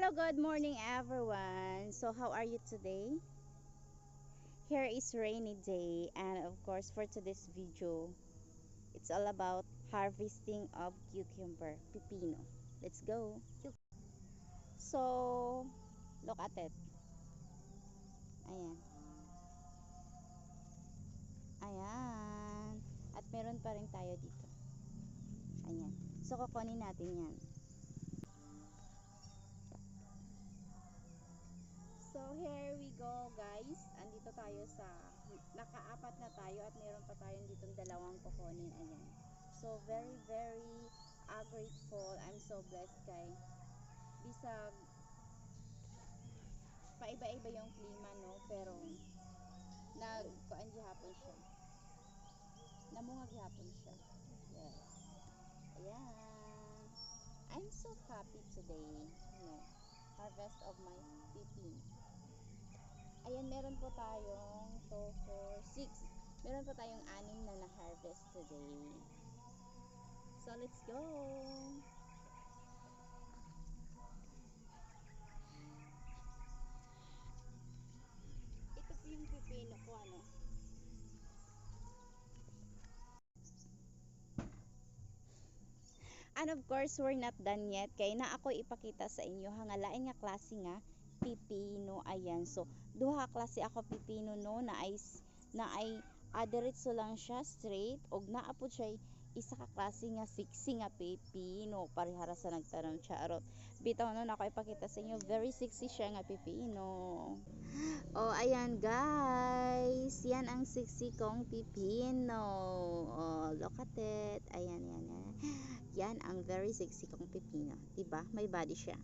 Hello, good morning everyone. So how are you today? Here is rainy day, and of course for today's video, it's all about harvesting of cucumber, pipino. Let's go. So look at it. Ayan. Ayan. At meron pa rin tayo dito. Ayan. So kukunin natin yan. So here we go guys. Andito tayo sa nakaapat na tayo at meron pa tayong ditong dalawang kukunin. Ayan. So very grateful. I'm so blessed kay bisag paiba-iba yung klima no, pero nagkuan gihapon siya. Namungag gihapon siya. Yes. Ayan. I'm so happy today, harvest of my pipin. Ayan, meron po tayong 2, 4, 6. Meron po tayong 6 na na-harvest today. So, let's go! Ito po yung pipino ko, ano. And of course, we're not done yet. Kaya na ako ipakita sa inyo, hangalain nga klase nga pipino. Ayan, so duha klase ako pipino no na ay diretso lang siya straight og naapod siya isa ka klase nga sexy nga pipino parehara sa nagtanong charot. Bitaw no ako ipakita sa inyo, very sexy siya nga pipino. Oh, ayan guys, yan ang sexy kong pipino. Oh, look at it. Ayan. Yan ang very sexy kong pipino, diba? May body siya.